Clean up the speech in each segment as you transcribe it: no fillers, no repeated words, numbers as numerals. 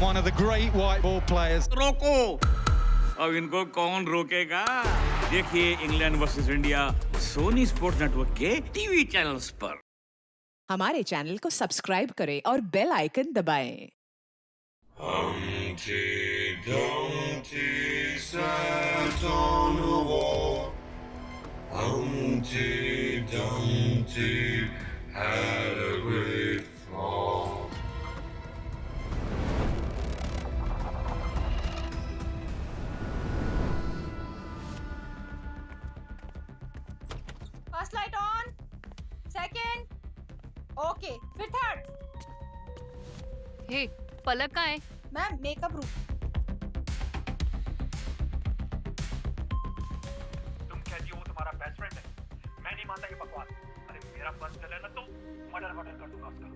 one of the great white ball players. रोको, अब इनको कौन रोकेगा? देखिए England versus India Sony Sports Network के टीवी चैनल्स पर। हमारे चैनल को सब्सक्राइब करें और बेल आइकन दबाएं। Humpty Dumpty sat on a wall. Humpty Dumpty had a great fall. First light on, second, okay, फिर थर्ड। हे, पलक कहाँ है? Ma'am makeup room. तुम कहती हो वो तुम्हारा बेस्ट फ्रेंड है, मैं नहीं मानता ये बकवास। अरे मेरा बस चले ना तो मर्डर कर दूंगा उसका।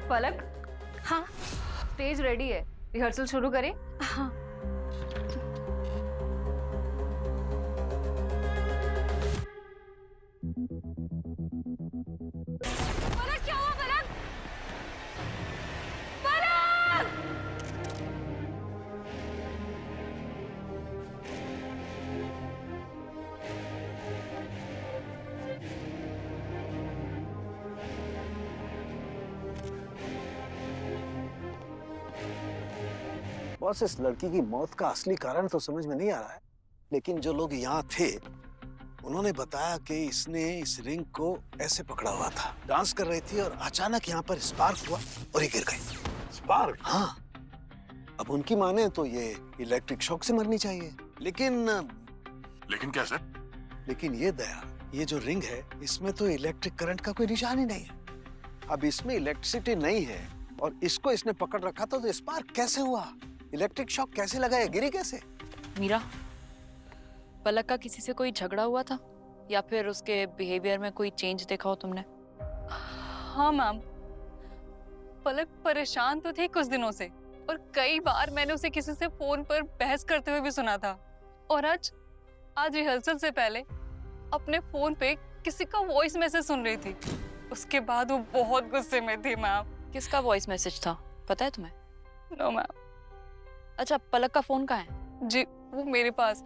पलक, हाँ, स्टेज रेडी है, रिहर्सल शुरू करें? हाँ। पलक, क्या हुआ पलक? पलक! बॉस, इस लड़की की मौत का असली कारण तो समझ में नहीं आ रहा है, लेकिन जो लोग यहाँ थे उन्होंने बताया कि इसने इस रिंग को ऐसे पकड़ा हुआ था, डांस कर रही थी और अचानक यहाँ पर स्पार्क हुआ और ये गिर गई। स्पार्क? हाँ। अब उनकी माने तो ये इलेक्ट्रिक शॉक से मरनी चाहिए, लेकिन क्या सर? लेकिन ये दया, ये जो रिंग है इसमें तो इलेक्ट्रिक करंट का कोई निशान ही नहीं है। अब इसमें इलेक्ट्रिसिटी नहीं है और इसको इसने पकड़ रखा था, तो स्पार्क कैसे हुआ? इलेक्ट्रिक शॉक कैसे लगा? ये गिरी कैसे? मीरा, पलक का किसी से कोई झगड़ा हुआ था या फिर उसके बिहेवियर में कोई चेंज देखा हो तुमने? हाँ मैम, पलक परेशान तो थी कुछ दिनों से और कई बार मैंने उसे किसी से फोन पर बहस करते हुए भी सुना था। और आज रिहर्सल से पहले अपने फोन पे किसी का वॉइस मैसेज सुन रही थी। उसके बाद वो बहुत गुस्से में थी मैम। किसका वॉइस मैसेज था, पता है तुम्हें? No ma'am. अच्छा, पलक का फोन कहाँ है? जी, वो मेरे पास।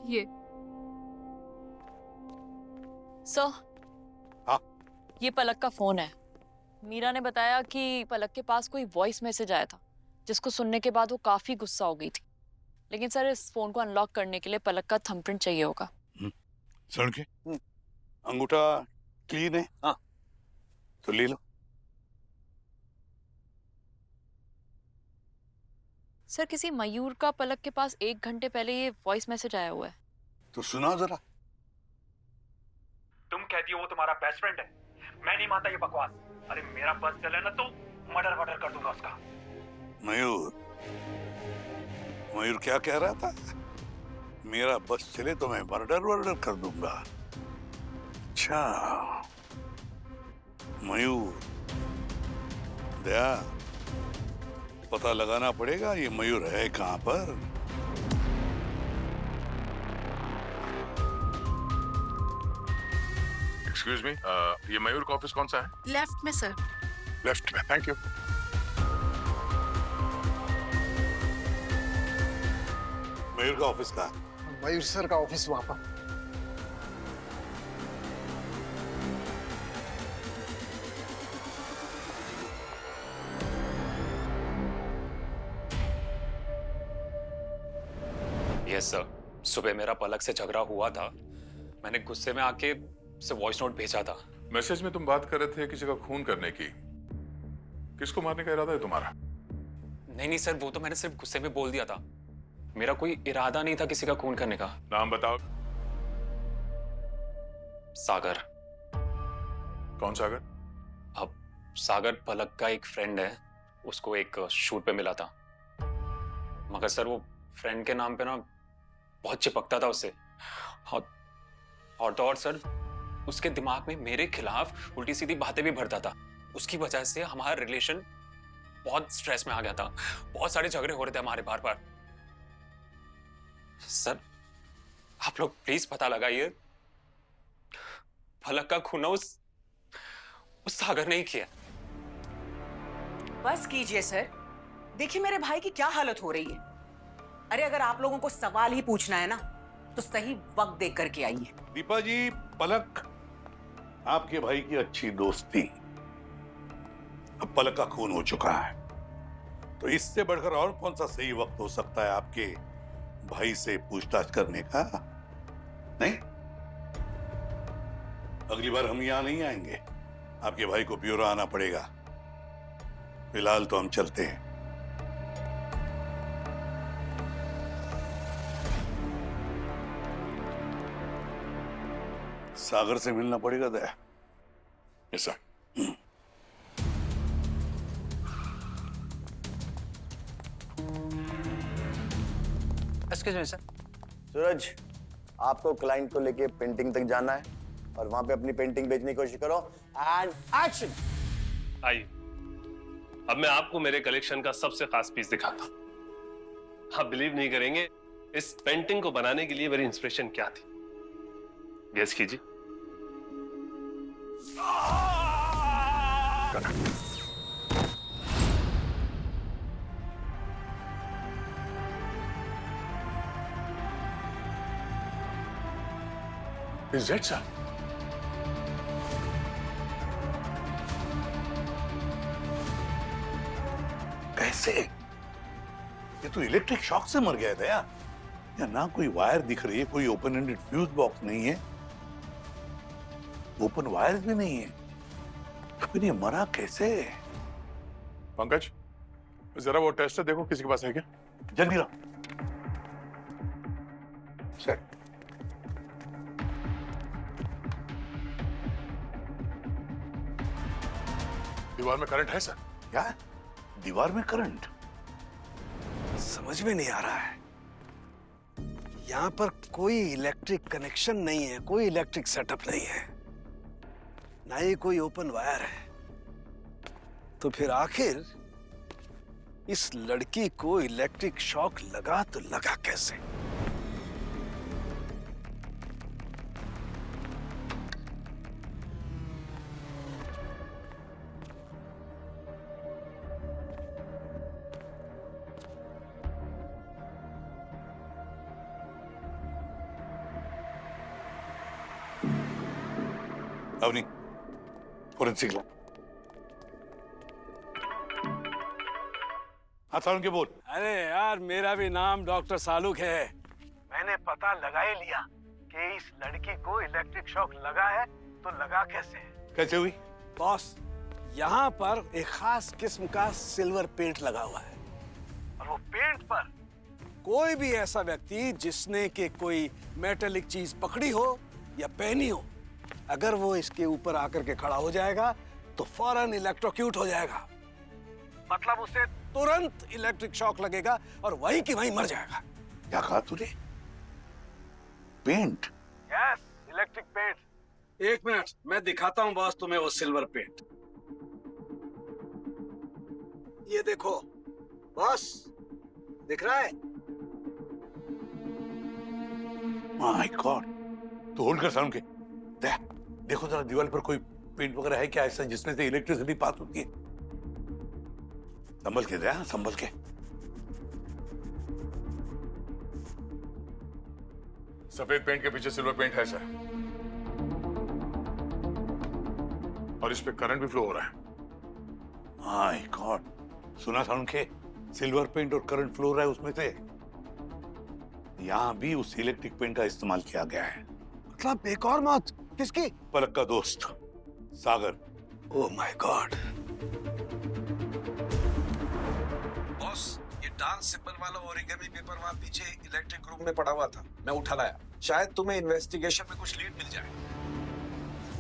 ये सर, हाँ? ये पलक का फोन है। मीरा ने बताया कि पलक के पास कोई वॉइस मैसेज आया था जिसको सुनने के बाद वो काफी गुस्सा हो गई थी। लेकिन सर, इस फोन को अनलॉक करने के लिए पलक का थंबप्रिंट चाहिए होगा। सर के अंगूठा क्लीन है? हाँ। तो ले लो। सर, किसी मयूर का पलक के पास 1 घंटे पहले ये वॉइस मैसेज आया हुआ है। तो सुना जरा। तुम कहती हो वो तुम्हारा बेस्ट फ्रेंड है, मैं नहीं मानता ये बकवास। अरे मेरा बस चले ना तो मर्डर कर दूंगा उसका। मयूर, मयूर क्या कह रहा था? मेरा बस चले तो मैं मर्डर कर दूंगा। अच्छा मयूर, दया, पता लगाना पड़ेगा ये मयूर है कहां पर। एक्सक्यूज मी, ये मयूर का ऑफिस कौन सा है? लेफ्ट में सर। लेफ्ट में, थैंक यू। मयूर का ऑफिस का? मयूर सर का ऑफिस वहां पर। यस सर, सुबह मेरा पलक से झगड़ा हुआ था। मैंने गुस्से में आके उसे वॉइस नोट भेजा था। मैसेज में तुम बात कर रहे थे किसी का खून करने की। किसको मारने का इरादा है तुम्हारा? नहीं सर, वो तो मैंने सिर्फ गुस्से में बोल दिया था। मेरा कोई इरादा नहीं था किसी का खून करने का। नाम बताओ। सागर। कौन सागर? अब सागर पलक का एक फ्रेंड है, उसको एक शूट पे मिला था। मगर सर वो फ्रेंड के नाम पे ना बहुत चिपकता था उससे। और तो और सर, उसके दिमाग में मेरे खिलाफ उल्टी सीधी बातें भी भरता था। उसकी वजह से हमारा रिलेशन बहुत स्ट्रेस में आ गया था, बहुत सारे झगड़े हो रहे थे हमारे बार बार। सर आप लोग प्लीज पता लगाइए, पलक का खून उस सागर ने ही किया। बस कीजिए सर, देखिए मेरे भाई की क्या हालत हो रही है। अरे अगर आप लोगों को सवाल ही पूछना है ना तो सही वक्त देख करके आइए। दीपा जी, पलक आपके भाई की अच्छी दोस्त थी, अब पलक का खून हो चुका है, तो इससे बढ़कर और कौन सा सही वक्त हो सकता है आपके भाई से पूछताछ करने का? नहीं, अगली बार हम यहां नहीं आएंगे, आपके भाई को ब्यूरो आना पड़ेगा। फिलहाल तो हम चलते हैं। सागर से मिलना पड़ेगा Daya. Yes sir. Excuse me sir. Suraj, आपको क्लाइंट को लेके पेंटिंग तक जाना है और वहां पे अपनी पेंटिंग बेचने की कोशिश करो। And action. आइए, अब मैं आपको मेरे कलेक्शन का सबसे खास पीस दिखाता हूं। आप बिलीव नहीं करेंगे, इस पेंटिंग को बनाने के लिए मेरी इंस्पिरेशन क्या थी, गेस कीजिए। Is that sir? कैसे? ये तो इलेक्ट्रिक शॉक से मर गया था या ना कोई वायर दिख रही है, कोई ओपन एंडेड फ्यूज बॉक्स नहीं है, ओपन वायर भी नहीं है, तो फिर ये मरा कैसे? पंकज, जरा वो टेस्टर देखो किसी के पास है क्या? जल्दी लाओ। सर, दीवार में करंट है सर? क्या? दीवार में करंट? समझ में नहीं आ रहा है। यहाँ पर कोई इलेक्ट्रिक कनेक्शन नहीं है, कोई इलेक्ट्रिक सेटअप नहीं है, ना ही कोई ओपन वायर है। तो फिर आखिर इस लड़की को इलेक्ट्रिक शॉक लगा तो लगा कैसे? Avani, forensic lab. हाँ सालुंके के बोल। अरे यार, मेरा भी नाम डॉक्टर सालुक है। मैंने पता लगा ही लिया कि इस लड़की को इलेक्ट्रिक शॉक लगा है, तो लगा कैसे? कैसे हुई? बॉस, यहाँ पर एक खास किस्म का सिल्वर पेंट लगा हुआ है, और वो पेंट पर कोई भी ऐसा व्यक्ति जिसने के कोई मेटेलिक चीज पकड़ी हो या पहनी हो, अगर वो इसके ऊपर आकर के खड़ा हो जाएगा तो फौरन इलेक्ट्रोक्यूट हो जाएगा। मतलब उसे तुरंत इलेक्ट्रिक शॉक लगेगा और वहीं की वहीं मर जाएगा। क्या कहा तूने? पेंट? Yes, electric paint. एक मिनट, मैं दिखाता हूं बॉस तुम्हें वो सिल्वर पेंट। ये देखो बॉस, दिख रहा है? My God. तो होल्ड कर सालुंके। देखो जरा दीवार पर कोई पेंट वगैरह है क्या ऐसा जिसमें से इलेक्ट्रिसिटी पास होती है? संभल के दे, संभल के। सफेद पेंट के पीछे सिल्वर पेंट है सर, और इस पे करंट भी फ्लो हो रहा है। My God. सुना सालुंके, सिल्वर पेंट और करंट फ्लो हो रहा है उसमें से। यहां भी उस इलेक्ट्रिक पेंट का इस्तेमाल किया गया है। मतलब एक और मौत? किसकी? पलक का दोस्त Sagar. Oh my god. Boss, ये डांस सिंबल वाला ओरिगामी पेपर वहां पीछे इलेक्ट्रिक रूम में पड़ा हुआ था, मैं उठा लाया। शायद तुम्हें इन्वेस्टिगेशन में कुछ लीड मिल जाए।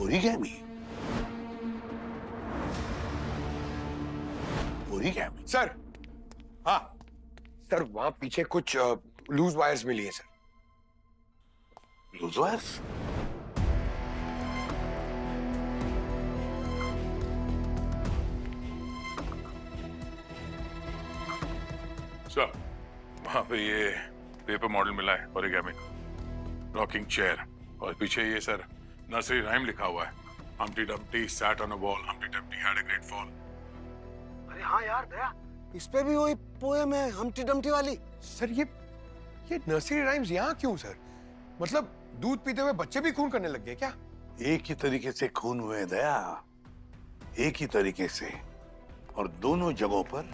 ओरिगामी? ओरिगामी? सर, हाँ सर वहां पीछे कुछ लूज वायर्स मिली है सर। Loose wires? सर, वहाँ पे ये पेपर मॉडल मिला है ओरिगामी, रॉकिंग चेयर, और पीछे ये सर नर्सरी राइम लिखा हुआ है। Humpty Dumpty sat on a wall, Humpty Dumpty had a great fall. अरे हाँ यार दया, इस पे भी वही पोएम है हम्प्टी डम्प्टी वाली। सर ये नर्सरी राइम्स यहाँ क्यों सर? मतलब दूध पीते हुए बच्चे भी खून करने लग गए क्या? एक ही तरीके से खून हुए दया, एक ही तरीके से, और दोनों जगहों पर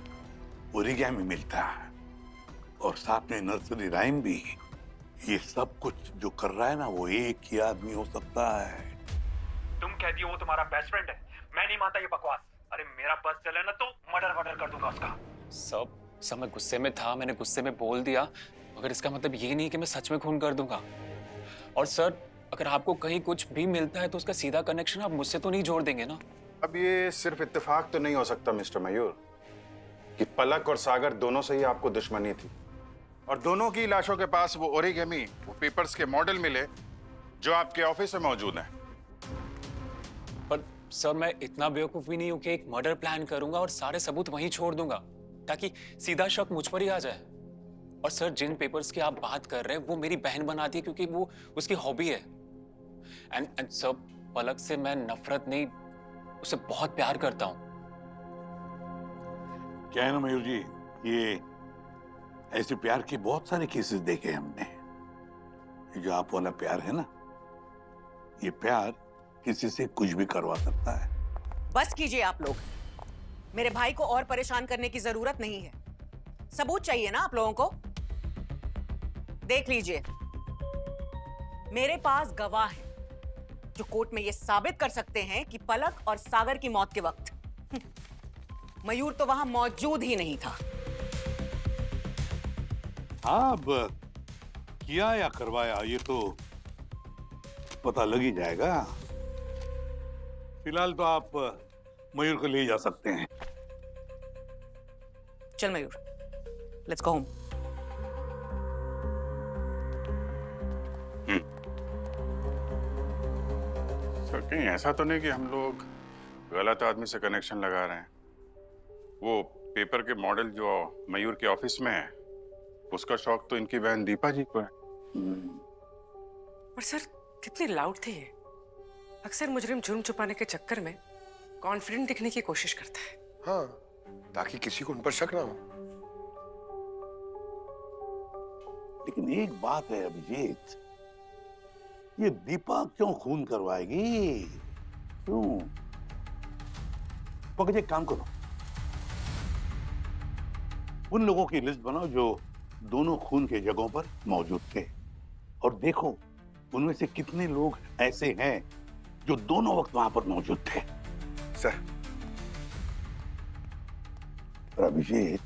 ओरिगामी मिलता है और साथ में नर्सरी राइम भी। ये सब कुछ जो कर रहा है ना, वो एक ही आदमी हो सकता है। तुम कहती हो वो तुम्हारा बेस्ट फ्रेंड है, मैं नहीं मानता ये बकवास। अरे मेरा बस चले ना तो मर्डर कर दूंगा उसका। सब मैं गुस्से में था, मैंने गुस्से में बोल दिया, मगर इसका मतलब ये नहीं कि मैं सच में खून कर दूंगा। और सर, अगर आपको कहीं कुछ भी मिलता है तो उसका सीधा कनेक्शन आप मुझसे तो नहीं जोड़ देंगे ना? अब ये सिर्फ इत्तेफाक तो नहीं हो सकता मिस्टर मयूर कि पलक और सागर दोनों से ही आपको दुश्मनी थी और दोनों की लाशों के पास वो ओरिगामी, वो पेपर्स के मॉडल मिले जो आपके ऑफिस में मौजूद हैं। पर सर, मैं इतना बेवकूफ भी नहीं हूं कि एक मर्डर प्लान करूंगा और सारे सबूत वहीं छोड़ दूंगा ताकि सीधा शक मुझ पर ही आ जाए। और सर, जिन पेपर्स की आप बात कर रहे हैं वो मेरी बहन बनाती है क्योंकि वो उसकी हॉबी है। एंड सर, पलक से मैं नफरत नहीं, उसे बहुत प्यार करता हूं। क्या है ना मयूर जी, ये ऐसे प्यार के बहुत सारे केसेस देखे हमने। ये जो आप वाला प्यार है ना, ये प्यार किसी से कुछ भी करवा सकता है। बस कीजिए आप लोग, मेरे भाई को और परेशान करने की जरूरत नहीं है। सबूत चाहिए ना आप लोगों को? देख लीजिए, मेरे पास गवाह है जो कोर्ट में यह साबित कर सकते हैं कि पलक और सागर की मौत के वक्त मयूर तो वहां मौजूद ही नहीं था। हाँ, अब किया या करवाया ये तो पता लग ही जाएगा। फिलहाल तो आप मयूर को ले जा सकते हैं। चल मयूर, लेट्स गो होम। सर, कहीं ऐसा तो नहीं कि हम लोग गलत आदमी से कनेक्शन लगा रहे हैं? वो पेपर के मॉडल जो मयूर के ऑफिस में है, उसका शौक तो इनकी बहन दीपा जी को है। और सर, कितने लाउड थे ये। अक्सर मुजरिम जुर्म छुपाने के चक्कर में कॉन्फिडेंट दिखने की कोशिश करता है। हाँ, ताकि किसी को उन पर शक ना हो। लेकिन एक बात है अभिजीत, ये दीपा क्यों खून करवाएगी? क्यों? पकड़, एक काम करो, उन लोगों की लिस्ट बनाओ जो दोनों खून के जगहों पर मौजूद थे, और देखो उनमें से कितने लोग ऐसे हैं जो दोनों वक्त वहां पर मौजूद थे। सर, अभिजीत,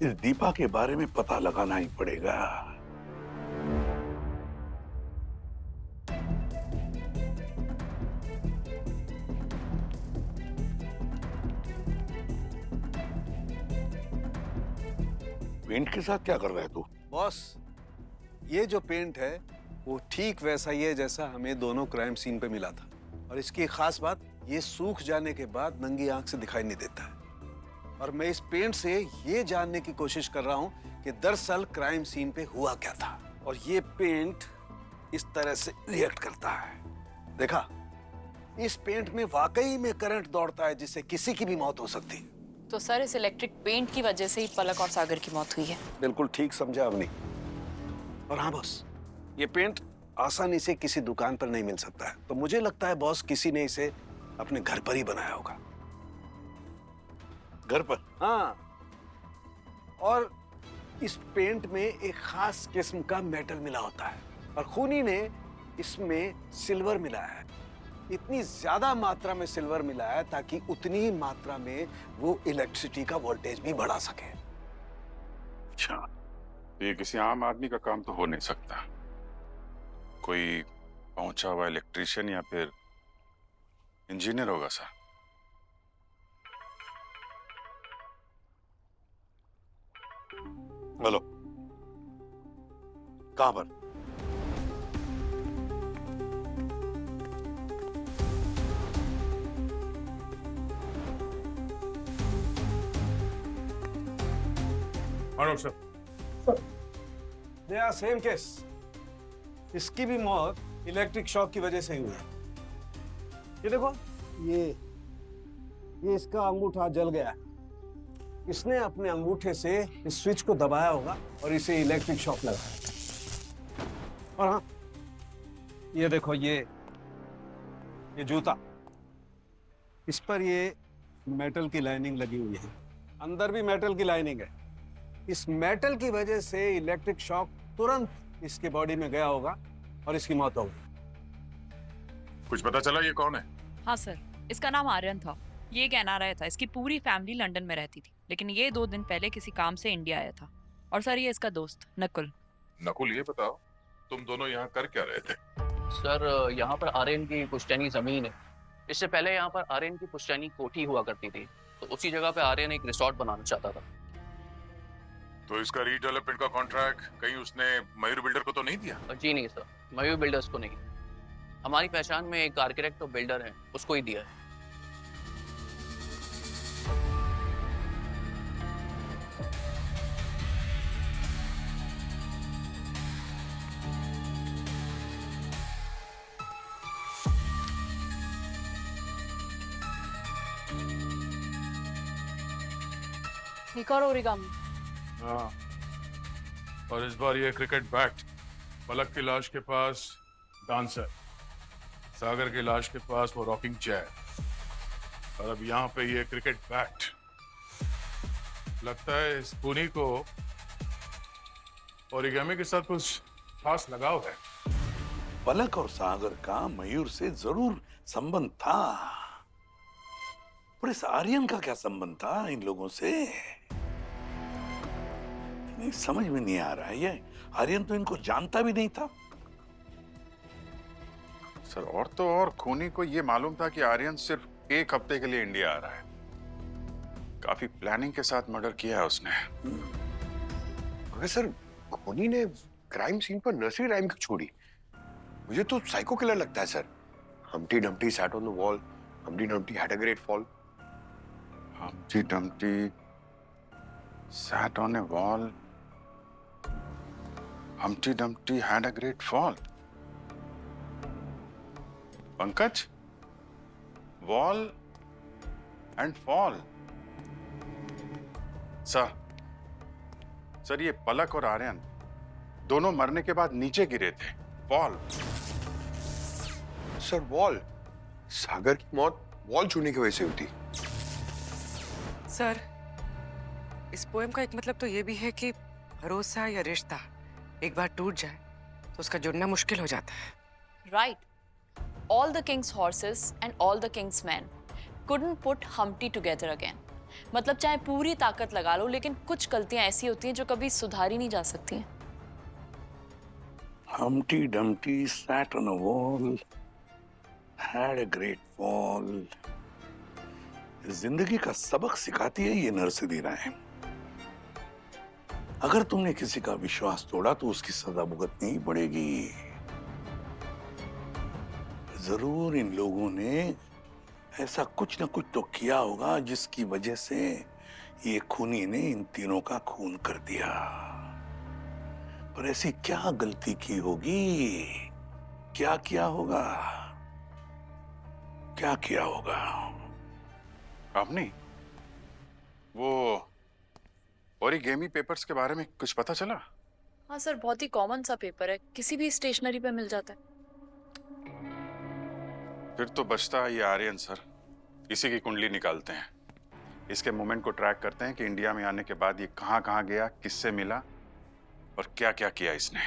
इस दीपा के बारे में पता लगाना ही पड़ेगा। पेंट के साथ क्या कर रहा है तू? बॉस, ये जो पेंट है वो ठीक वैसा ही है जैसा हमें दोनों क्राइम सीन पे मिला था, और इसकी खास बात, ये सूख जाने के बाद नंगी आंख से दिखाई नहीं देता है। और मैं इस पेंट से ये जानने की कोशिश कर रहा हूं कि दरअसल क्राइम सीन पे हुआ क्या था, और ये पेंट इस तरह से रिएक्ट करता है। देखा, इस पेंट में वाकई में करंट दौड़ता है जिससे किसी की भी मौत हो सकती है। तो सर, इस इलेक्ट्रिक पेंट की वजह से ही पलक और सागर की मौत हुई है। बिल्कुल ठीक समझा आपने। और हाँ बॉस, ये पेंट आसानी से किसी दुकान पर नहीं मिल सकता है, तो मुझे लगता है बॉस किसी ने इसे अपने घर पर ही बनाया होगा। घर पर? हाँ, और इस पेंट में एक खास किस्म का मेटल मिला होता है, और खूनी ने इसमें सिल्वर मिलाया है। इतनी ज्यादा मात्रा में सिल्वर मिलाया है ताकि उतनी ही मात्रा में वो इलेक्ट्रिसिटी का वोल्टेज भी बढ़ा सके। अच्छा, तो ये किसी आम आदमी का काम तो हो नहीं सकता। कोई पहुंचा हुआ इलेक्ट्रिशियन या फिर इंजीनियर होगा सर। हेलो, कहां पर? हाँ डॉक्टर साहब। नया सेम केस, इसकी भी मौत इलेक्ट्रिक शॉक की वजह से ही हुई है। ये देखो, ये इसका अंगूठा जल गया है। इसने अपने अंगूठे से इस स्विच को दबाया होगा और इसे इलेक्ट्रिक शॉक लगा। और हाँ, ये देखो, ये जूता, इस पर ये मेटल की लाइनिंग लगी हुई है, अंदर भी मेटल की लाइनिंग है। इस मेटल की वजह से इलेक्ट्रिक शॉक तुरंत इसके बॉडी में गया होगा और इसकी मौत हो गई। कुछ पता चला ये कौन है? हाँ सर, इसका नाम आर्यन था। ये एक एनआरआई था। इसकी पूरी फैमिली लंदन में रहती थी, लेकिन ये 2 दिन पहले किसी काम से इंडिया आया था। और सर, ये इसका दोस्त नकुल। नकुल, ये बताओ तुम दोनों यहाँ कर क्या रहे थे? सर, यहाँ पर आर्यन की पुश्तैनी जमीन है। इससे पहले यहाँ पर आर्यन की पुश्तैनी कोठी हुआ करती थी, तो उसी जगह पे आर्यन एक रिसोर्ट बनाना चाहता था। तो इसका रीडेवलपमेंट का कॉन्ट्रैक्ट कहीं उसने मयूर बिल्डर को तो नहीं दिया? जी नहीं सर, मयूर बिल्डर्स को नहीं। हमारी पहचान में एक आर्किटेक्ट और बिल्डर है, उसको ही दिया है। एक और ओरिगामी। हाँ, और इस बार ये क्रिकेट बैट। पलक की लाश के पास डांसर, सागर की लाश के पास वो रॉकिंग चेयर, और अब यहाँ पे ये क्रिकेट बैट। लगता है इस खूनी को ओरिगामी के साथ कुछ खास लगाव है। पलक और सागर का मयूर से जरूर संबंध था, पर इस आर्यन का क्या संबंध था इन लोगों से? नहीं समझ में नहीं आ रहा है। ये आर्यन तो इनको जानता भी नहीं था। सर, और तो और खूनी को ये मालूम था कि आर्यन सिर्फ 1 हफ्ते के लिए इंडिया आ रहा है। काफी प्लानिंग के साथ मर्डर किया है उसने। मगर सर, खूनी ने क्राइम सीन पर नर्सरी राइम क्यों छोड़ी? मुझे तो साइको किलर लगता है sir. Humpty Dumpty sat on the wall, Humpty Dumpty had a great fall. Humpty Dumpty sat on a wall. Humpty Dumpty had a great fall. Pankaj, wall and fall. Sir, ये पलक और आर्यन दोनों मरने के बाद नीचे गिरे थे। वॉल। सर, वॉल, सागर की मौत वॉल छूने की वजह से हुई थी। सर, इस पोएम का एक मतलब तो ये भी है कि भरोसा या रिश्ता एक बार टूट जाए तो उसका जुड़ना मुश्किल हो जाता है। Right. All the king's horses and all the king's men couldn't put Humpty together again. मतलब चाहे पूरी ताकत लगा लो, लेकिन कुछ गलतियां ऐसी होती हैं जो कभी सुधारी नहीं जा सकती हैं। Humpty Dumpty sat on a wall, had a great fall. जिंदगी का सबक सिखाती है ये नर्सरी राइम। अगर तुमने किसी का विश्वास तोड़ा तो उसकी सजा भुगतनी ही पड़ेगी। जरूर इन लोगों ने ऐसा कुछ ना कुछ तो किया होगा जिसकी वजह से ये खूनी ने इन तीनों का खून कर दिया। पर ऐसी क्या गलती की होगी? क्या किया होगा? क्या किया होगा? आपने वो ओरिगेमी पेपर्स के बारे में कुछ पता चला? हाँ सर, बहुत ही कॉमन सा पेपर है, किसी भी स्टेशनरी पे मिल जाता है। फिर तो बचता है ये आर्यन सर। इसी की कुंडली निकालते हैं, इसके मूवमेंट को ट्रैक करते हैं कि इंडिया में आने के बाद ये कहाँ गया, किससे मिला और क्या किया इसने।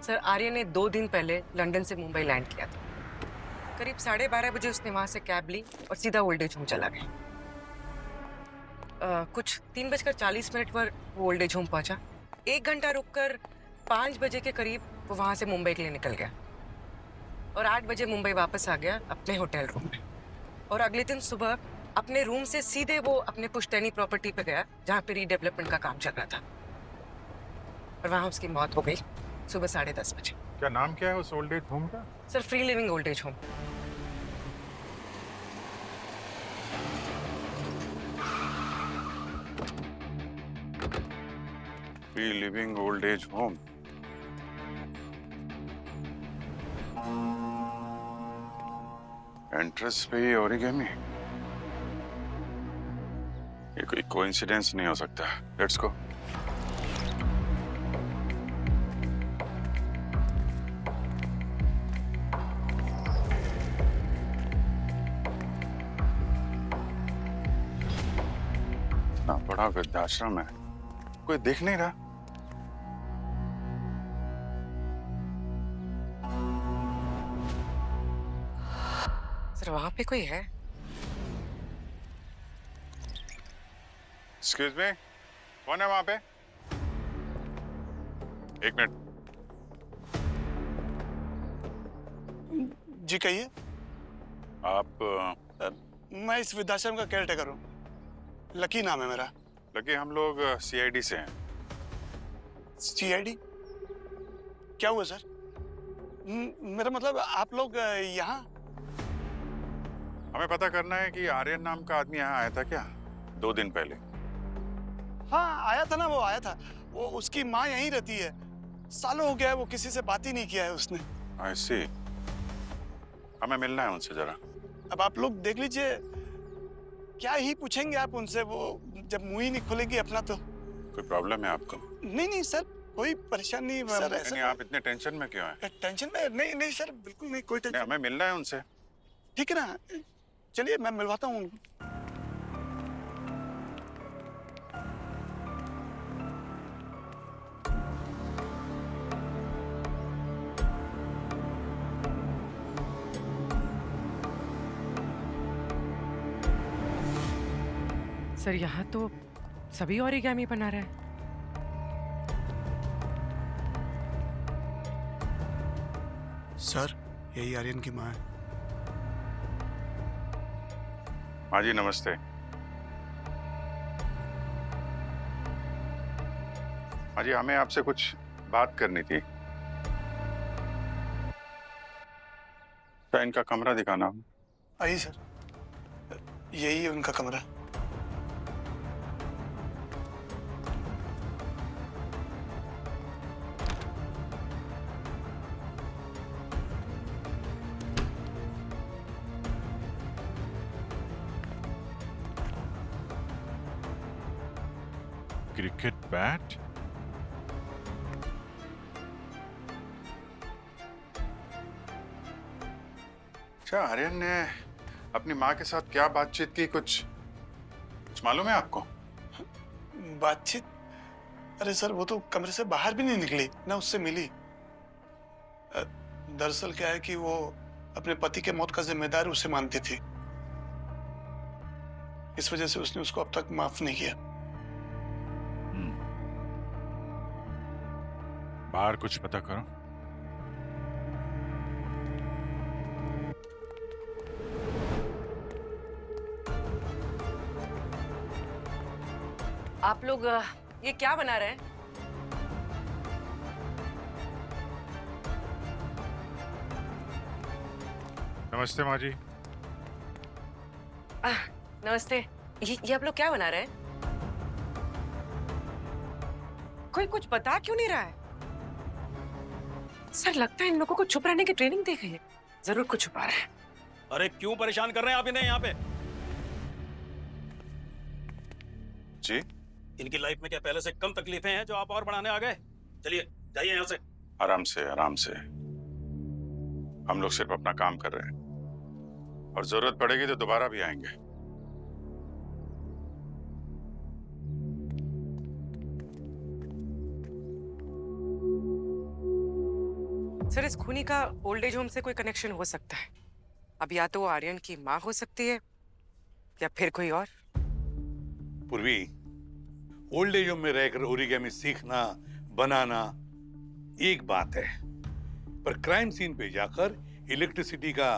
सर, आर्यन ने 2 दिन पहले लंदन से मुंबई लैंड किया था। करीब 12:30 बजे उसने वहां से कैब ली और सीधा ओल्ड एज होम चला गया। कुछ 3:40 पर वो ओल्ड एज होम पहुंचा। 1 घंटा रुककर 5 बजे के करीब वो वहां से मुंबई के लिए निकल गया और 8 बजे मुंबई वापस आ गया अपने होटल रूम में। और अगले दिन सुबह अपने रूम से सीधे वो अपने पुश्तैनी प्रॉपर्टी पे गया जहाँ पे रीडेवलपमेंट का काम चल रहा था, और वहाँ उसकी मौत हो गई सुबह 10:30 बजे। क्या नाम क्या है उस ओल्ड एज होम का? Sir, free living old age home. Happy living old age home. Entrance पे ही ओरिगेमी। ये कोई कोइंसिडेंस नहीं हो सकता। Let's go. इतना बड़ा वृद्धाश्रम है, कोई देख नहीं रहा। सर वहां पे कोई है? एक्सक्यूज मी, कौन है वहां पे? एक मिनट। जी कहिए। आप मैं इस वृद्धाश्रम का केयर टेकर हूँ। लकी नाम है मेरा। लकी, हम लोग सीआईडी से हैं। सीआईडी? क्या हुआ सर? मेरा मतलब आप लोग यहाँ? हमें पता करना है कि आर्यन नाम का आदमी यहाँ आया था क्या 2 दिन पहले? हाँ आया था ना, वो आया था। वो उसकी माँ यहीं रहती है। सालों हो गया है वो किसी से बात ही नहीं किया है उसने। I see। हमें मिलना है उनसे जरा। अब आप लोग देख लीजिए, क्या ही पूछेंगे आप उनसे, वो जब मुंह ही नहीं खोलेगी अपना तो। कोई प्रॉब्लम है आपको? नहीं सर, कोई परेशानी नहीं सर। नहीं, आप इतने टेंशन में क्यों हैं? टेंशन में नहीं सर, बिल्कुल नहीं, कोई टेंशन। हमें मिलना है उनसे। ठीक है ना, चलिए मैं मिलवाता हूँ उनको। सर यहाँ तो सभी ओरिगामी बना रहे हैं। सर यही आर्यन की माँ है। हाँ जी, नमस्ते। हाँ जी, हमें आपसे कुछ बात करनी थी। क्या इनका कमरा दिखाना? आइए सर, यही है उनका कमरा। Cricket bat? अच्छा, आर्यन ने अपनी माँ के साथ क्या बातचीत की, कुछ मालूम है आपको? बातचीत? अरे सर, वो तो कमरे से बाहर भी नहीं निकली, ना उससे मिली। दरअसल क्या है कि वो अपने पति के मौत का जिम्मेदार उसे मानती थी। इस वजह से उसने उसको अब तक माफ नहीं किया। बाहर कुछ पता करो। आप लोग ये क्या बना रहे हैं? नमस्ते माँ जी। नमस्ते। ये आप लोग क्या बना रहे हैं? कोई कुछ बता क्यों नहीं रहा है? सर लगता है इन लोगों को चुप रहने की ट्रेनिंग दी गई है। जरूर कुछ छुपा रहे हैं। अरे क्यों परेशान कर रहे हैं आप इन्हें यहाँ पे? जी? इनकी लाइफ में क्या पहले से कम तकलीफें हैं जो आप और बढ़ाने आ गए? चलिए जाइए यहाँ से। आराम से, आराम से। हम लोग सिर्फ अपना काम कर रहे हैं और जरूरत पड़ेगी तो दोबारा भी आएंगे। सर इस खूनी का ओल्ड एज होम से कोई कनेक्शन हो सकता है। अब या तो वो आर्यन की माँ हो सकती है या फिर कोई और। पूर्वी, ओल्ड एज होम में रहकर ओरिगामी सीखना, बनाना एक बात है, पर क्राइम सीन पे जाकर इलेक्ट्रिसिटी का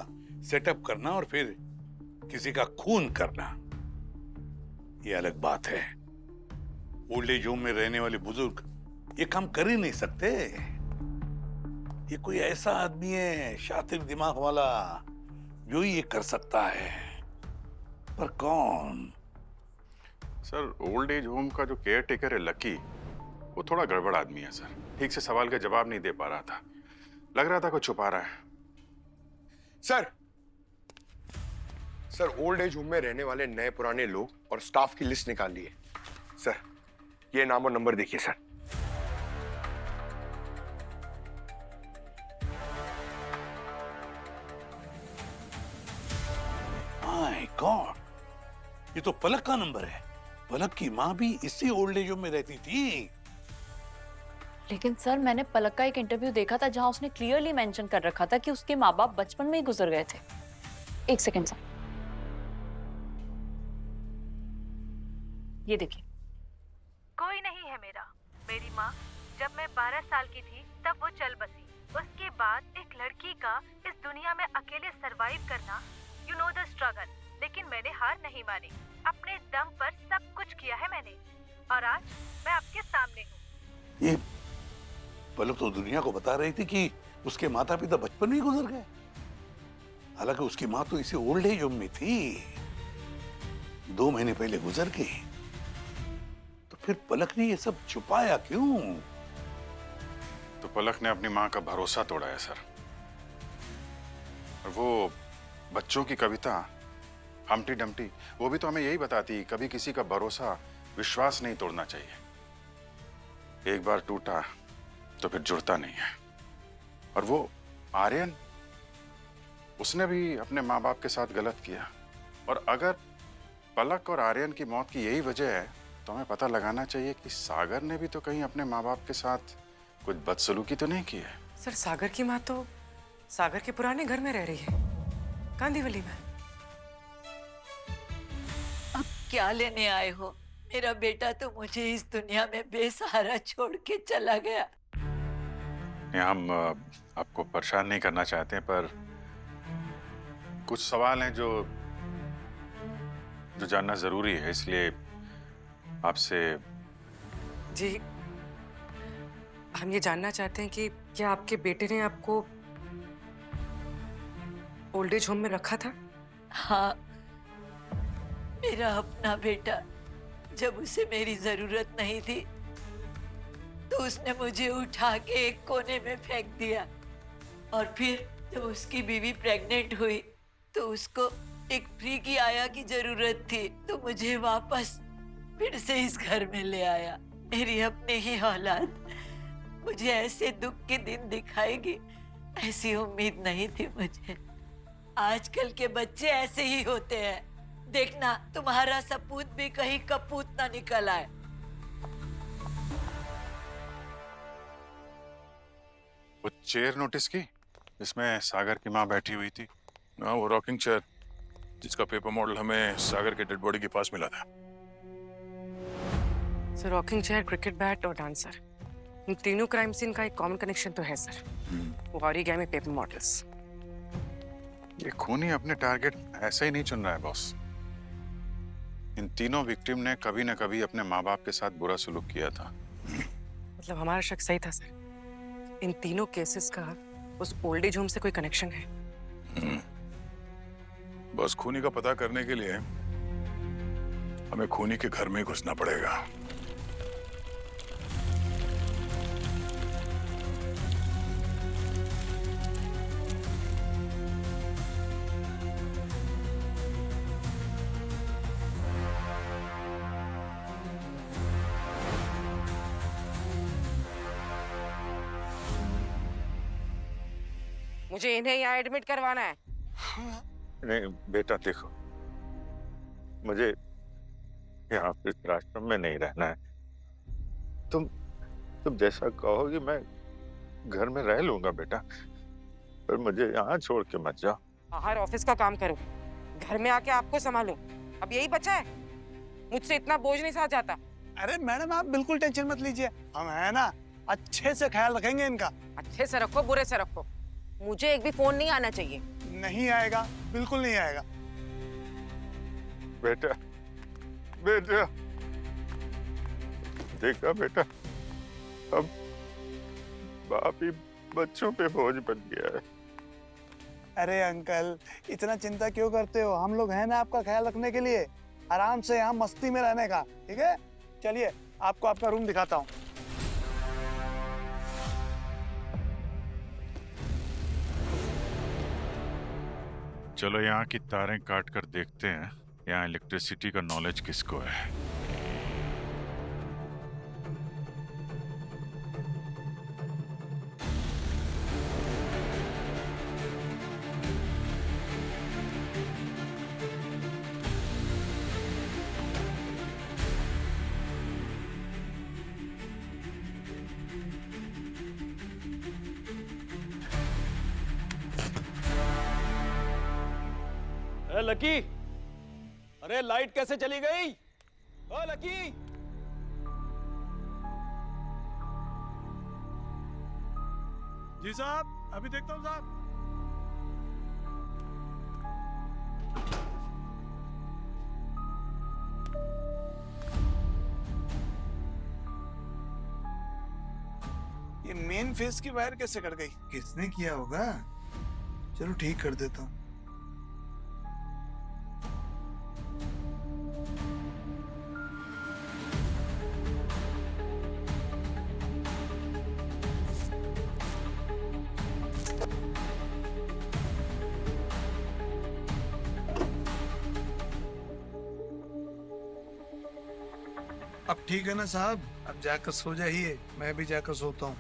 सेटअप करना और फिर किसी का खून करना, ये अलग बात है। ओल्ड एज होम में रहने वाले बुजुर्ग ये काम कर ही नहीं सकते। ये कोई ऐसा आदमी है शातिर दिमाग वाला जो ही ये कर सकता है, पर कौन? सर, ओल्ड एज होम का जो केयर टेकर है लकी, वो थोड़ा गड़बड़ आदमी है सर, ठीक से सवाल का जवाब नहीं दे पा रहा था, लग रहा था कुछ छुपा रहा है। सर ओल्ड एज होम में रहने वाले नए पुराने लोग और स्टाफ की लिस्ट निकाल ली है। सर ये नाम और नंबर देखिए सर। माय गॉड, ये तो पलक का नंबर है। पलक की माँ भी इसी ओल्ड एज होम में रहती थी। लेकिन सर मैंने पलक का एक इंटरव्यू देखा था जहां उसने क्लियरली मेंशन कर रखा था कि उसके माँ बाप बचपन में ही गुजर गए थे। एक सेकंड सर, ये देखिए। कोई नहीं है मेरा। मेरी माँ जब मैं 12 साल की थी तब वो चल बसी। उसके बाद एक लड़की का इस दुनिया में अकेले सरवाइव करना, यू नो द स्ट्रगल। लेकिन मैंने हार नहीं मानी, अपने दम पर सब कुछ किया है मैंने, और आज मैं आपके सामने हूँ। ये पलक तो दुनिया को बता रही थी कि उसके माता पिता बचपन में ही गुजर गए, हालांकि उसकी माँ तो इसी ओल्ड एज होम में थी, 2 महीने पहले गुजर गई। तो फिर पलक ने ये सब छुपाया क्यों? तो पलक ने अपनी माँ का भरोसा तोड़ा है सर। और वो बच्चों की कविता हम्टी डम्टी, वो भी तो हमें यही बताती, कभी किसी का भरोसा विश्वास नहीं तोड़ना चाहिए, एक बार टूटा तो फिर जुड़ता नहीं है। और वो आर्यन, उसने भी अपने माँ बाप के साथ गलत किया, और अगर पलक और आर्यन की मौत की यही वजह है तो हमें पता लगाना चाहिए कि सागर ने भी तो कहीं अपने माँ बाप के साथ कुछ बदसलूकी तो नहीं की है। सर सागर की माँ तो सागर के पुराने घर में रह रही है, कांदीवली में। अब क्या लेने आए हो? मेरा बेटा तो मुझे इस दुनिया में बेसहारा छोड़ के चला गया। हम आपको परेशान नहीं करना चाहते हैं, पर कुछ सवाल हैं जो जानना जरूरी है, इसलिए आपसे। जी, हम ये जानना चाहते हैं कि क्या आपके बेटे ने आपको ओल्ड एज होम में रखा था? हाँ, मेरा अपना बेटा। जब उसे मेरी जरूरत नहीं थी तो उसने मुझे उठा के एक कोने में फेंक दिया, और फिर जब उसकी बीवी प्रेग्नेंट हुई तो उसको एक फ्री की आया की जरूरत थी, तो मुझे वापस फिर से इस घर में ले आया। मेरी अपनी ही औलाद मुझे ऐसे दुख के दिन दिखाएगी, ऐसी उम्मीद नहीं थी मुझे। आजकल के बच्चे ऐसे ही होते हैं, देखना तुम्हारा सपूत भी कहीं कपूत ना निकल आए। वो चेयर नोटिस की जिसमें सागर की माँ बैठी हुई थी? हाँ, वो रॉकिंग चेयर जिसका पेपर मॉडल हमें सागर के डेड बॉडी के पास मिला था। Sir rocking chair, cricket bat और डांसर, इन तीनों क्राइम सीन का एक कॉमन कनेक्शन तो है सर, वो ओरिगामी पेपर मॉडल्स। ये खूनी अपने टारगेट ऐसे ही नहीं चुन रहा है बॉस। इन तीनों विक्टिम ने कभी न कभी अपने माँ बाप के साथ बुरा सलूक किया था। मतलब हमारा शक सही था सर, इन तीनों केसेस का उस ओल्ड एज होम से कोई कनेक्शन है? बस खूनी का पता करने के लिए हमें खूनी के घर में घुसना पड़ेगा। मुझे इन्हें यहाँ एडमिट करवाना है। नहीं बेटा, देखो मुझे यहाँ आश्रम में नहीं रहना है। तुम जैसा कहोगी मैं घर में रह लूंगा बेटा, पर मुझे यहाँ छोड़ के मत जाओ। बाहर ऑफिस का काम करो, घर में आके आपको संभालो। अब यही बचा है, मुझसे इतना बोझ नहीं सहा जाता। अरे मैडम आप बिल्कुल टेंशन मत लीजिए, हम है ना, अच्छे से ख्याल रखेंगे इनका। अच्छे से रखो बुरे से रखो, मुझे एक भी फोन नहीं आना चाहिए। नहीं आएगा, बिल्कुल नहीं आएगा। बेटा बेटा, देखा बेटा, अब बाप ही बच्चों पे बोझ बन गया है। अरे अंकल इतना चिंता क्यों करते हो, हम लोग हैं ना आपका ख्याल रखने के लिए। आराम से यहाँ मस्ती में रहने का, ठीक है? चलिए आपको आपका रूम दिखाता हूँ। चलो यहाँ की तारें काट कर देखते हैं यहाँ इलेक्ट्रिसिटी का नॉलेज किसको है। लकी, अरे लाइट कैसे चली गई? ओ लकी! जी साहब, अभी देखता हूँ साहब। ये मेन फेस की वायर कैसे कट गई? किसने किया होगा? चलो ठीक कर देता हूँ। अब ठीक है ना साहब? अब जाकर सो जाइए, मैं भी जाकर सोता हूँ।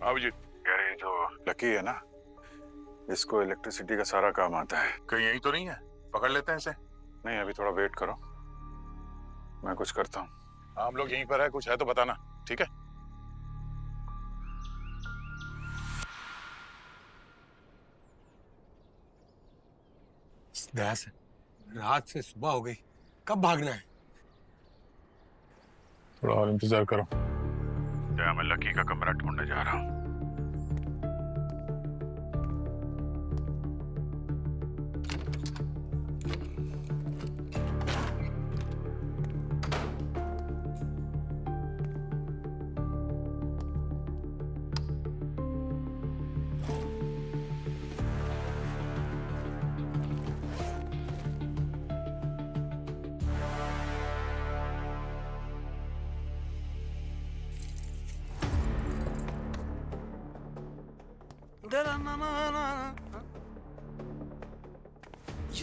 अभिजीत, यार ये जो लकी है ना, इसको इलेक्ट्रिसिटी का सारा काम आता है। कहीं यही तो नहीं है? पकड़ लेते हैं इसे। नहीं, अभी थोड़ा वेट करो, मैं कुछ करता हूँ। हम लोग यहीं पर है, कुछ है तो बताना, ठीक है? रात से सुबह हो गई, कब भागना है? थोड़ा और इंतजार करो। क्या मैं लकी का कमरा ढूंढने जा रहा हूँ।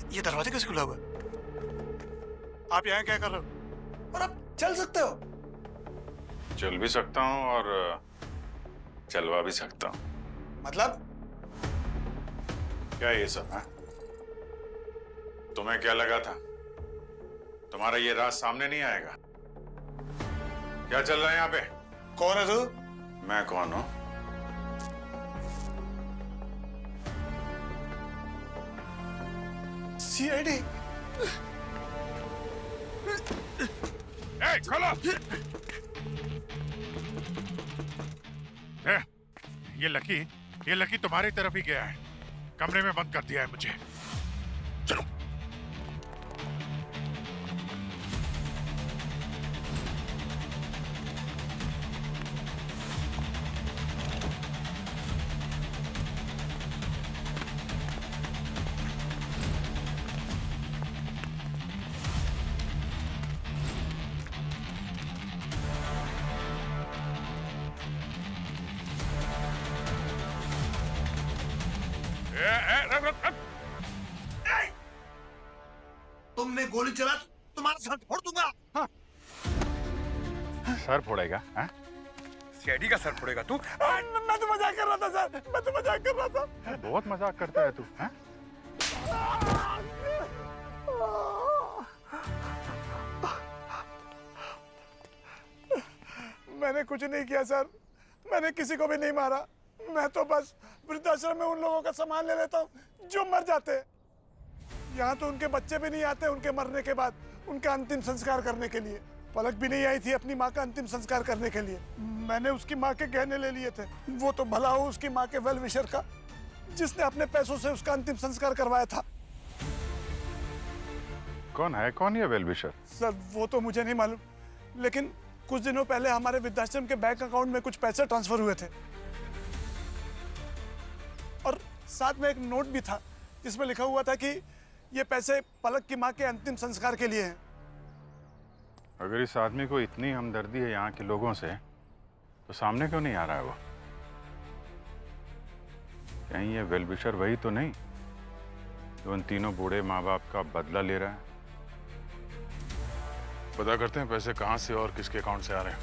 ये दरवाजा कैसे खुला हुआ है? आप यहाँ क्या कर रहे हो? और आप चल सकते हो? चल भी सकता हूँ और चलवा भी सकता हूँ। मतलब? क्या ये सब है? तुम्हें क्या लगा था तुम्हारा ये राज सामने नहीं आएगा? क्या चल रहा है यहाँ पे? कौन है तू? मैं कौन हूँ? सीआईडी। खोलो! ये लकी तुम्हारी तरफ ही गया है। कमरे में बंद कर दिया है मुझे। चलो। तुमने गोली चला तो तुम्हारा सर फोड़ दूंगा। हाँ। सर फोड़ेगा? हाँ? सीआईडी का सर फोड़ेगा तू? मैं तो मजाक कर रहा था सर, मैं तो मजाक कर रहा था। बहुत मजाक करता है तू। हाँ? मैंने कुछ नहीं किया सर, मैंने किसी को भी नहीं मारा। मैं तो बस वृद्धाश्रम में उन लोगों का सामान ले लेता हूँ जो मर जाते हैं। यहाँ तो उनके बच्चे भी नहीं आते उनके मरने के बाद उनका अंतिम संस्कार करने के लिए। पलक भी नहीं आई थी अपनी माँ का अंतिम संस्कार करने के लिए। मैंने उसकी माँ के गहने ले लिए थे। वो तो भला हो उसकी माँ के वेल विशर का, जिसने अपने पैसों से उसका अंतिम संस्कार करवाया था। कौन है? कौन ये वेल विशर? सर वो तो मुझे नहीं मालूम, लेकिन कुछ दिनों पहले हमारे वृद्धाश्रम के बैंक अकाउंट में कुछ पैसे ट्रांसफर हुए थे और साथ में एक नोट भी था जिसमें लिखा हुआ था कि ये पैसे पलक की माँ के अंतिम संस्कार के लिए हैं। अगर इस आदमी को इतनी हमदर्दी है यहाँ के लोगों से तो सामने क्यों नहीं आ रहा है वो? कहीं ये वेलविशर वही तो नहीं जो उन तीनों बूढ़े माँ बाप का बदला ले रहा है? पता करते हैं पैसे कहां से और किसके अकाउंट से आ रहे हैं।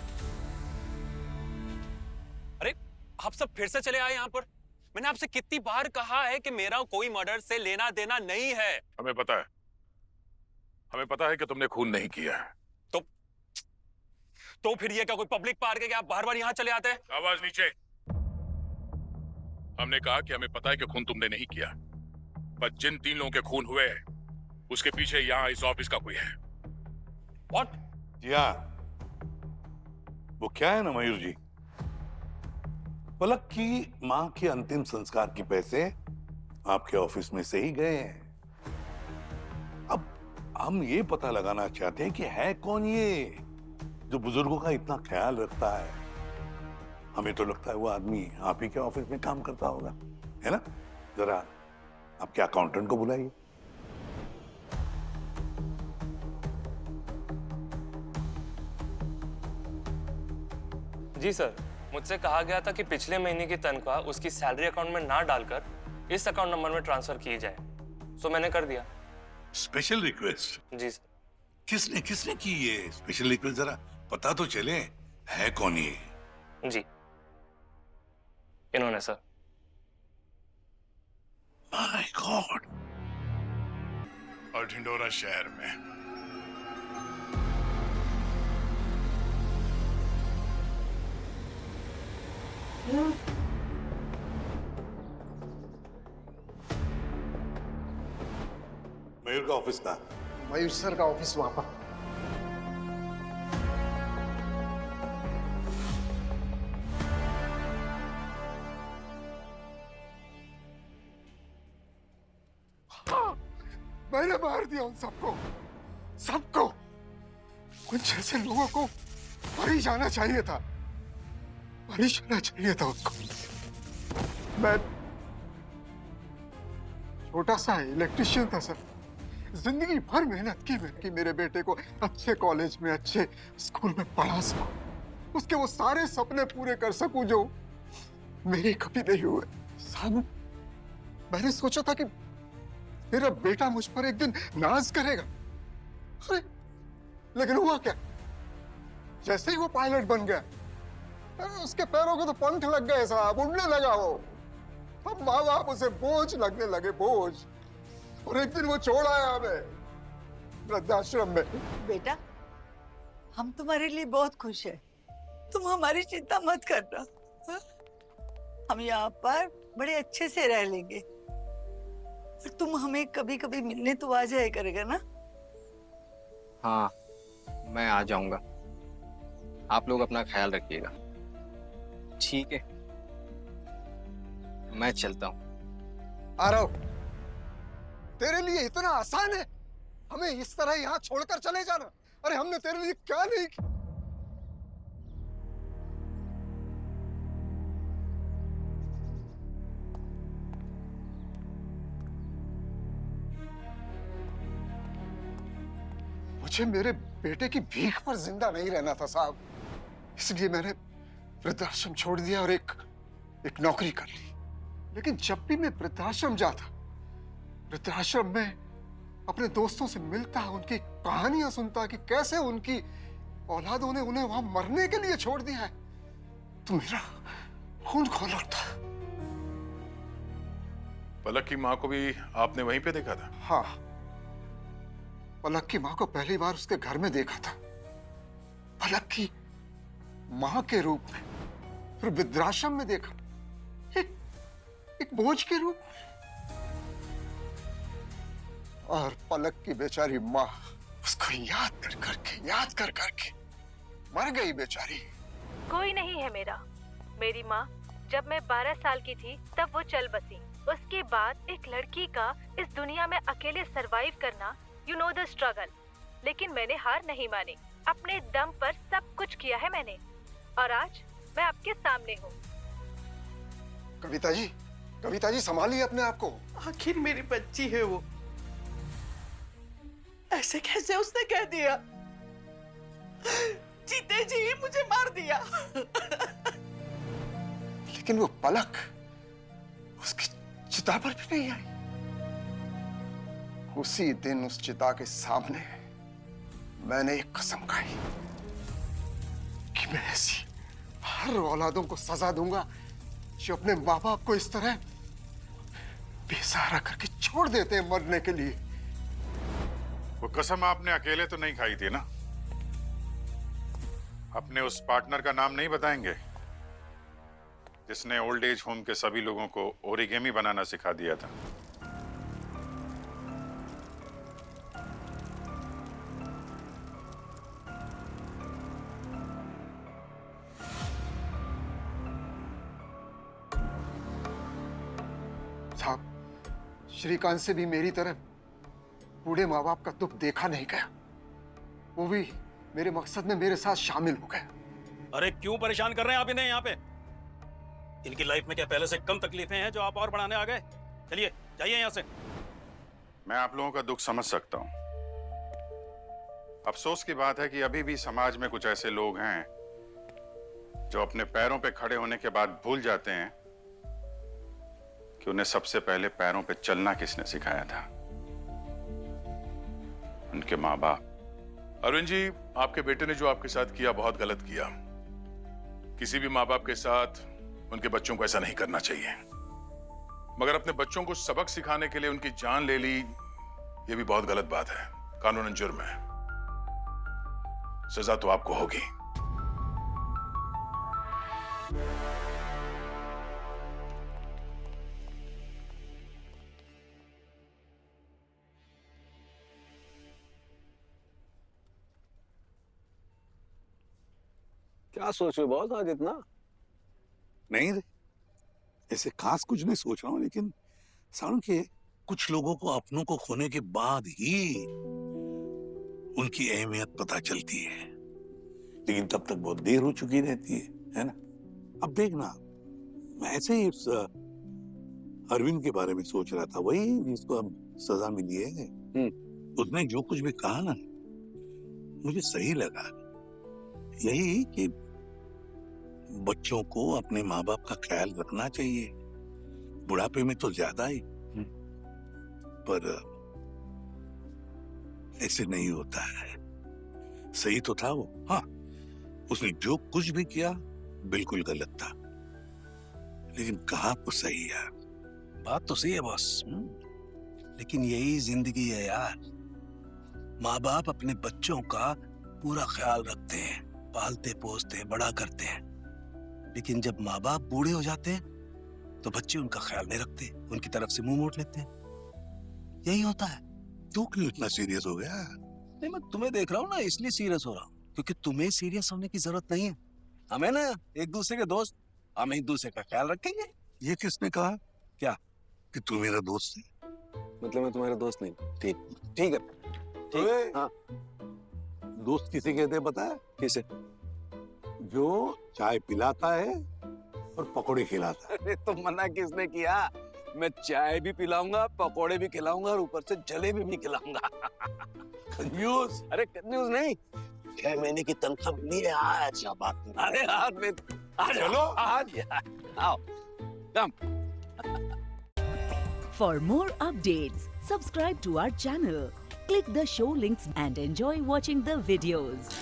अरे आप सब फिर से चले आए यहाँ पर। मैंने आपसे कितनी बार कहा है कि मेरा कोई मर्डर से लेना देना नहीं है। हमें पता है, हमें पता है कि तुमने खून नहीं किया है। तो फिर ये क्या कोई पब्लिक पार्क है कि आप बार बार यहाँ चले आते हैं? आवाज नीचे। हमने कहा कि हमें पता है कि खून तुमने नहीं किया, पर जिन 3 लोगों के खून हुए उसके पीछे यहाँ इस ऑफिस का कोई है। What? जी हाँ, वो क्या है ना मयूर जी, पलक की मां के अंतिम संस्कार के पैसे आपके ऑफिस में से ही गए हैं। अब हम ये पता लगाना चाहते हैं कि है कौन ये जो बुजुर्गों का इतना ख्याल रखता है। हमें तो लगता है वो आदमी आप ही के ऑफिस में काम करता होगा, है ना? जरा आपके अकाउंटेंट को बुलाइए। जी सर, मुझसे कहा गया था कि पिछले महीने की तनख्वाह उसकी सैलरी अकाउंट में ना डालकर इस अकाउंट नंबर में ट्रांसफर की जाए, सो मैंने कर दिया। Special request? जी सर। किसने किसने की ये स्पेशल रिक्वेस्ट? जरा पता तो चले है कौन ये? जी, इन्होंने सर। My God. और ढिंडोरा शहर में मयूर का ऑफिस था। मयूर सर का ऑफिस वहां पर। मैंने मार दिया उन सबको, सबको। कुछ जैसे लोगों को मर जाना चाहिए था, मर जाना चाहिए था उसको। मैं छोटा सा इलेक्ट्रिशियन था सर, जिंदगी भर मेहनत की मेरे बेटे को अच्छे कॉलेज में अच्छे स्कूल में पढ़ा सकूं, उसके वो सारे सपने पूरे कर सकूं जो मेरे कभी नहीं हुए। साहब, मैंने सोचा था कि मेरा बेटा मुझ पर एक दिन नाज करेगा, अरे लेकिन हुआ क्या? जैसे ही वो पायलट बन गया, उसके पैरों को तो पंख लग गए साहब, उड़ने लगा वो। अब माँ बाप उसे बोझ लगने लगे, बोझ। और एक दिन वो छोड़ आया हमें वृद्धाश्रम में। बेटा, हम तुम्हारे लिए बहुत खुश हैं, तुम हमारी चिंता मत करना। हाँ? हम यहाँ पर बड़े अच्छे से रह लेंगे और तुम हमें कभी कभी मिलने तो आ जाया करेगा ना? हाँ, मैं आ जाऊंगा। आप लोग अपना ख्याल रखिएगा। ठीक है, मैं चलता हूँ। आ रहा हूँ। तेरे लिए इतना आसान है हमें इस तरह यहाँ छोड़कर चले जाना? अरे हमने तेरे लिए क्या नहीं किया? मुझे मेरे बेटे की भीख पर जिंदा नहीं रहना था साहब, इसलिए मैंने वृद्धाश्रम छोड़ दिया और एक नौकरी कर ली। लेकिन जब भी मैं वृद्धाश्रम जाता, वृद्धाश्रम में अपने दोस्तों से मिलता, उनकी कहानियां सुनता कि कैसे उनकी औलादों ने उन्हें वहां मरने के लिए छोड़ दिया है, तो मेरा खून खौल उठता। पलक की माँ को भी आपने वहीं पे देखा था? हाँ, पलक की माँ को पहली बार उसके घर में देखा था, पलक की माँ के रूप में। फिर वृद्धाश्रम में देखा, एक बोझ के रूप में। और पलक की बेचारी माँ, उसको याद कर करके मर गई बेचारी। कोई नहीं है मेरा। मेरी माँ जब मैं 12 साल की थी तब वो चल बसी। उसके बाद एक लड़की का इस दुनिया में अकेले सरवाइव करना, यू नो द स्ट्रगल। लेकिन मैंने हार नहीं मानी, अपने दम पर सब कुछ किया है मैंने, और आज मैं आपके सामने हूँ। कविता जी संभालिए अपने आप को। आखिर मेरी बच्ची है वो, ऐसे कैसे उसने कह दिया? जीते जी मुझे मार दिया। लेकिन वो पलक उसकी चिता पर भी नहीं आई। उसी दिन उस चिता के सामने मैंने एक कसम खाई कि मैं ऐसी हर औलादों को सजा दूंगा जो अपने माँ बाप को इस तरह बेसहारा करके छोड़ देते हैं मरने के लिए। वो कसम आपने अकेले तो नहीं खाई थी ना? अपने उस पार्टनर का नाम नहीं बताएंगे जिसने ओल्ड एज होम के सभी लोगों को ओरिगेमी बनाना सिखा दिया था? साहब, श्रीकांत से भी मेरी तरह बूढ़े माँ बाप का दुख देखा नहीं गया। वो भी मेरे मकसद में मेरे साथ शामिल हो गए। अरे क्यों परेशान कर रहे हैं आप इन्हें यहाँ पे? इनकी लाइफ में क्या पहले से कम तकलीफें हैं जो आप और बढ़ाने आ गए? चलिए जाइए यहाँ से। मैं आप लोगों का दुख समझ सकता हूं। अफसोस की बात है कि अभी भी समाज में कुछ ऐसे लोग हैं जो अपने पैरों पे खड़े होने के बाद भूल जाते हैं कि उन्हें सबसे पहले पैरों पे चलना किसने सिखाया था। उनके माँ बाप। अरुण जी, आपके बेटे ने जो आपके साथ किया बहुत गलत किया। किसी भी माँ बाप के साथ उनके बच्चों को ऐसा नहीं करना चाहिए। मगर अपने बच्चों को सबक सिखाने के लिए उनकी जान ले ली, ये भी बहुत गलत बात है। कानूनन जुर्म है, सजा तो आपको होगी। क्या सोच रहे हो बॉस आज इतना? नहीं रे, ऐसे खास कुछ नहीं सोच रहा हूँ, लेकिन सारुण के कुछ लोगों को अपनों को खोने के बाद ही उनकी अहमियत पता चलती है, लेकिन तब तक बहुत देर हो चुकी रहती है ना? अब देखना, मैं ऐसे ही उस अरविंद के बारे में सोच रहा था, वही जिसको अब सजा मिली है। उसने जो कुछ भी कहा ना, मुझे सही लगा। यही कि बच्चों को अपने माँ बाप का ख्याल रखना चाहिए, बुढ़ापे में तो ज्यादा ही। पर ऐसे नहीं होता है। सही तो था वो। हाँ, उसने जो कुछ भी किया बिल्कुल गलत था, लेकिन कहा तो सही यार। बात तो सही है बॉस, लेकिन यही जिंदगी है यार। माँ बाप अपने बच्चों का पूरा ख्याल रखते हैं, पालते पोसते हैं, बड़ा करते हैं, लेकिन जब माँ बाप बूढ़े हो जाते हैं तो बच्चे उनका ख्याल नहीं रखते, उनकी तरफ से मुंह मोड़ लेते हैं। यही होता है। तू क्यों इतना सीरियस हो गया? नहीं, मैं तुम्हें देख रहा हूँ ना, इसलिए सीरियस हो रहा हूँ, क्योंकि तुम्हें सीरियस होने की जरूरत नहीं है। हमें ना एक दूसरे के दोस्त, हम एक दूसरे का ख्याल रखेंगे। ये किसने कहा? क्या? कि तू मेरा दोस्त है? मतलब मैं तुम्हारा दोस्त नहीं? ठीक है। ठीक। हाँ। दोस्त किसे कहते हैं पता है? किसे? जो चाय पिलाता है और पकौड़े खिलाता है। अरे तो मना किसने किया? मैं चाय भी पिलाऊंगा, पकौड़े भी खिलाऊंगा और ऊपर से जलेबी भी खिलाऊंगा। कंजूस। अरे कंजूस नहीं, 6 महीने की तनख्वाह मिली है आज। क्या बात? अरे आज में चलो आज आओ कम। For more updates, subscribe to our channel, click the show links and enjoy watching the videos.